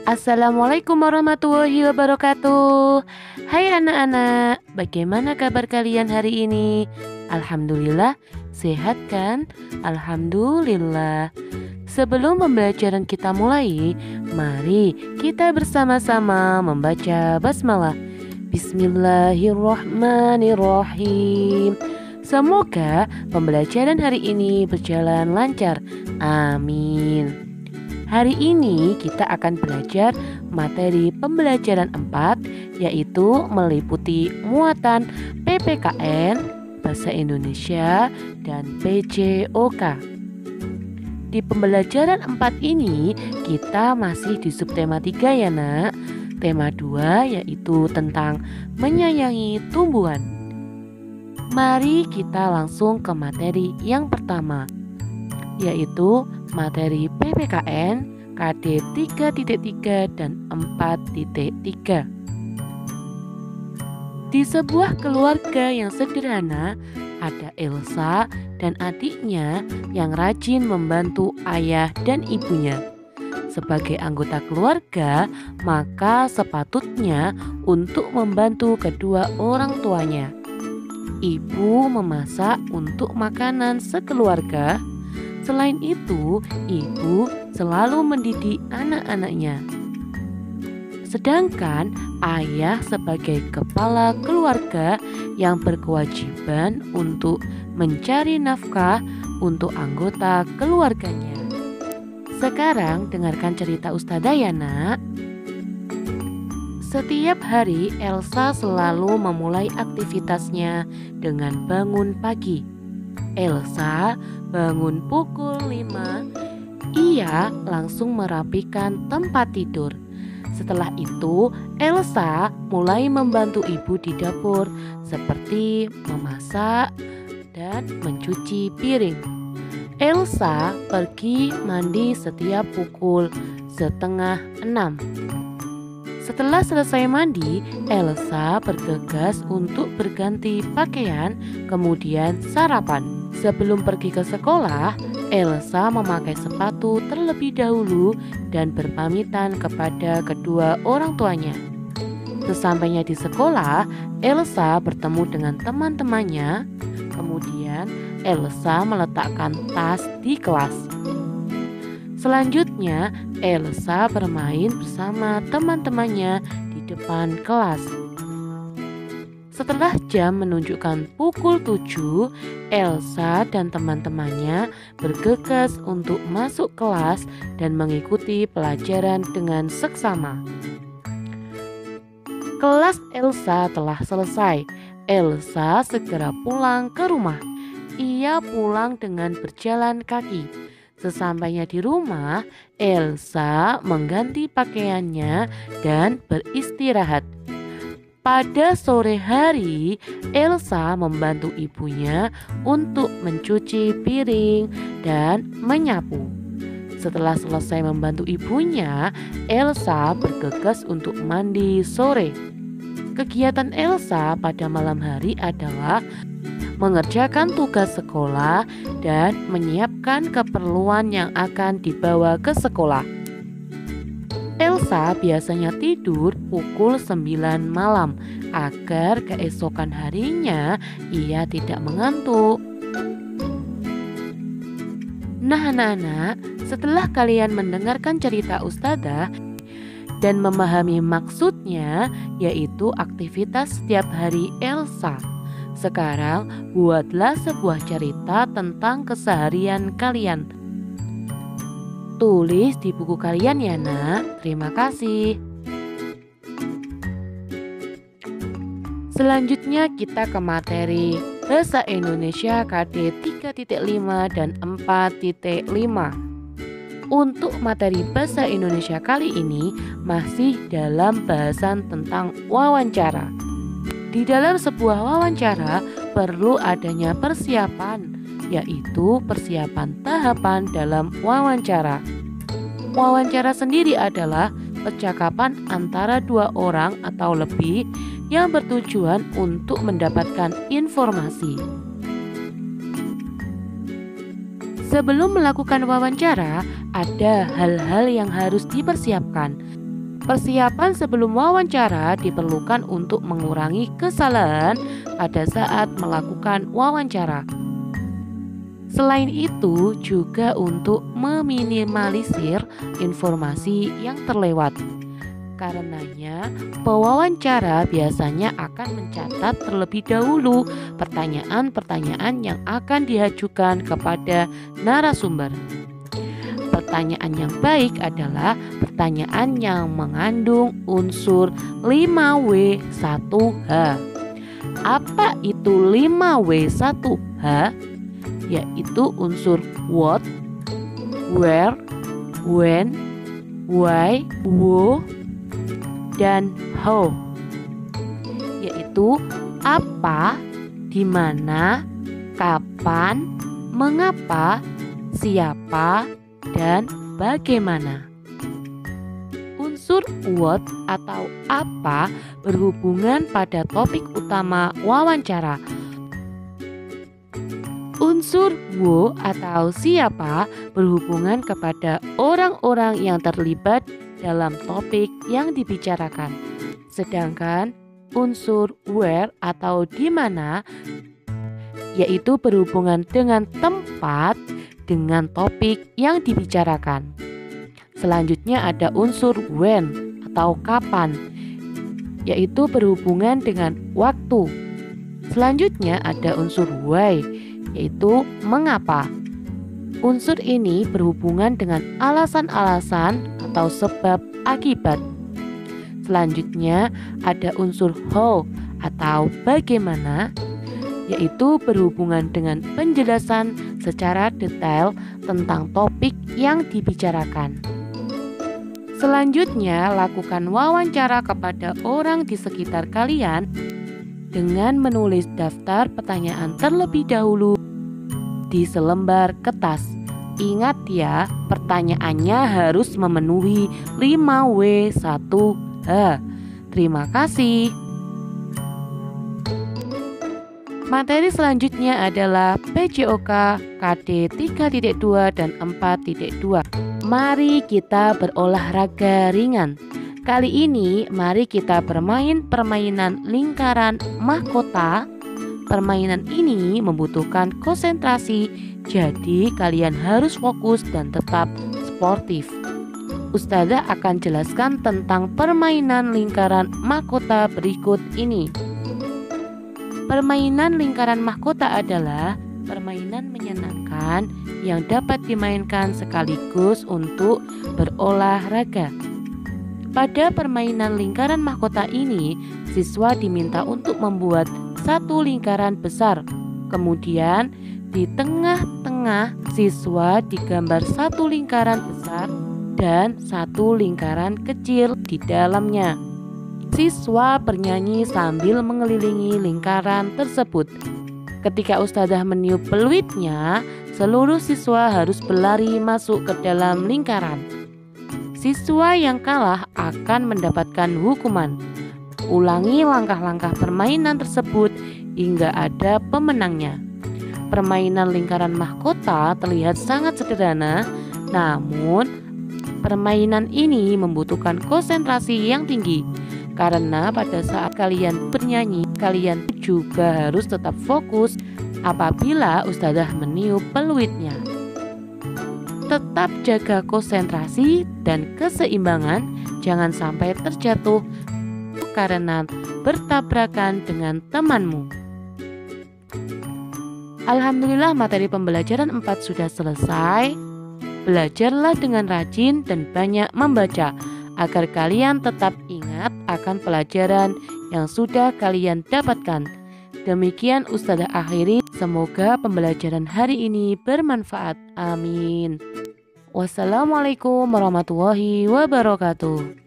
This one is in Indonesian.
Assalamualaikum warahmatullahi wabarakatuh. Hai anak-anak, bagaimana kabar kalian hari ini? Alhamdulillah, sehat kan? Alhamdulillah. Sebelum pembelajaran kita mulai, mari kita bersama-sama membaca basmalah. Bismillahirrahmanirrahim. Semoga pembelajaran hari ini berjalan lancar. Amin. Hari ini kita akan belajar materi pembelajaran 4, yaitu meliputi muatan PPKN, Bahasa Indonesia, dan PJOK. Di pembelajaran 4 ini kita masih di subtema 3 ya nak. Tema 2 yaitu tentang menyayangi tumbuhan. Mari kita langsung ke materi yang pertama, yaitu materi PPKN KD 3.3 dan 4.3. Di sebuah keluarga yang sederhana, ada Elsa dan adiknya yang rajin membantu ayah dan ibunya. Sebagai anggota keluarga, maka sepatutnya untuk membantu kedua orang tuanya. Ibu memasak untuk makanan sekeluarga. Selain itu, ibu selalu mendidik anak-anaknya. Sedangkan ayah sebagai kepala keluarga yang berkewajiban untuk mencari nafkah untuk anggota keluarganya. Sekarang dengarkan cerita Ustazah ya nak. Setiap hari Elsa selalu memulai aktivitasnya dengan bangun pagi. Elsa bangun pukul 5. Ia langsung merapikan tempat tidur. Setelah itu, Elsa mulai membantu ibu di dapur seperti memasak dan mencuci piring. Elsa pergi mandi setiap pukul 5:30. Setelah selesai mandi, Elsa bergegas untuk berganti pakaian, kemudian sarapan. Sebelum pergi ke sekolah, Elsa memakai sepatu terlebih dahulu dan berpamitan kepada kedua orang tuanya. Sesampainya di sekolah, Elsa bertemu dengan teman-temannya. Kemudian Elsa meletakkan tas di kelas. Selanjutnya, Elsa bermain bersama teman-temannya di depan kelas. Setelah jam menunjukkan pukul 7, Elsa dan teman-temannya bergegas untuk masuk kelas dan mengikuti pelajaran dengan seksama. Kelas Elsa telah selesai. Elsa segera pulang ke rumah. Ia pulang dengan berjalan kaki. Sesampainya di rumah, Elsa mengganti pakaiannya dan beristirahat. Pada sore hari, Elsa membantu ibunya untuk mencuci piring dan menyapu. Setelah selesai membantu ibunya, Elsa bergegas untuk mandi sore. Kegiatan Elsa pada malam hari adalah mengerjakan tugas sekolah dan menyiapkan keperluan yang akan dibawa ke sekolah. Elsa biasanya tidur pukul 9 malam agar keesokan harinya ia tidak mengantuk. Nah anak-anak, setelah kalian mendengarkan cerita Ustazah dan memahami maksudnya, yaitu aktivitas setiap hari Elsa, sekarang buatlah sebuah cerita tentang keseharian kalian. Tulis di buku kalian ya nak. Terima kasih. Selanjutnya kita ke materi Bahasa Indonesia KD 3.5 dan 4.5. Untuk materi Bahasa Indonesia kali ini masih dalam bahasan tentang wawancara. Di dalam sebuah wawancara perlu adanya persiapan, yaitu persiapan tahapan dalam wawancara. Wawancara sendiri adalah percakapan antara dua orang atau lebih yang bertujuan untuk mendapatkan informasi. Sebelum melakukan wawancara, ada hal-hal yang harus dipersiapkan. Persiapan sebelum wawancara diperlukan untuk mengurangi kesalahan pada saat melakukan wawancara. Selain itu, juga untuk meminimalisir informasi yang terlewat. Karenanya, pewawancara biasanya akan mencatat terlebih dahulu pertanyaan-pertanyaan yang akan diajukan kepada narasumber. Pertanyaan yang baik adalah pertanyaan yang mengandung unsur 5W1H. Apa itu 5W1H? Yaitu unsur what, where, when, why, who, dan how. Yaitu apa, di mana, kapan, mengapa, siapa, dan bagaimana. Unsur what atau apa berhubungan pada topik utama wawancara. Unsur who atau siapa berhubungan kepada orang-orang yang terlibat dalam topik yang dibicarakan. Sedangkan unsur where atau di mana yaitu berhubungan dengan tempat dengan topik yang dibicarakan. Selanjutnya ada unsur when atau kapan, yaitu berhubungan dengan waktu. Selanjutnya ada unsur why, yaitu mengapa. Unsur ini berhubungan dengan alasan-alasan atau sebab akibat. Selanjutnya ada unsur how atau bagaimana, yaitu berhubungan dengan penjelasan secara detail tentang topik yang dibicarakan. Selanjutnya, lakukan wawancara kepada orang di sekitar kalian dengan menulis daftar pertanyaan terlebih dahulu di selembar kertas. Ingat ya, pertanyaannya harus memenuhi 5W1H. Terima kasih. Materi selanjutnya adalah PJOK KD 3.2 dan 4.2. Mari kita berolahraga ringan. Kali ini mari kita bermain permainan lingkaran mahkota. Permainan ini membutuhkan konsentrasi, jadi kalian harus fokus dan tetap sportif. Ustazah akan jelaskan tentang permainan lingkaran mahkota berikut ini. Permainan lingkaran mahkota adalah permainan menyenangkan yang dapat dimainkan sekaligus untuk berolahraga. Pada permainan lingkaran mahkota ini, siswa diminta untuk membuat satu lingkaran besar. Kemudian di tengah-tengah siswa digambar satu lingkaran besar dan satu lingkaran kecil di dalamnya. Siswa bernyanyi sambil mengelilingi lingkaran tersebut. Ketika ustazah meniup peluitnya, seluruh siswa harus berlari masuk ke dalam lingkaran. Siswa yang kalah akan mendapatkan hukuman. Ulangi langkah-langkah permainan tersebut hingga ada pemenangnya. Permainan lingkaran mahkota terlihat sangat sederhana, namun permainan ini membutuhkan konsentrasi yang tinggi. Karena pada saat kalian bernyanyi, kalian juga harus tetap fokus apabila ustazah meniup peluitnya. Tetap jaga konsentrasi dan keseimbangan, jangan sampai terjatuh karena bertabrakan dengan temanmu. Alhamdulillah, materi pembelajaran 4 sudah selesai. Belajarlah dengan rajin dan banyak membaca agar kalian tetap ingat akan pelajaran yang sudah kalian dapatkan. Demikian ustazah akhiri. Semoga pembelajaran hari ini bermanfaat. Amin. Wassalamualaikum warahmatullahi wabarakatuh.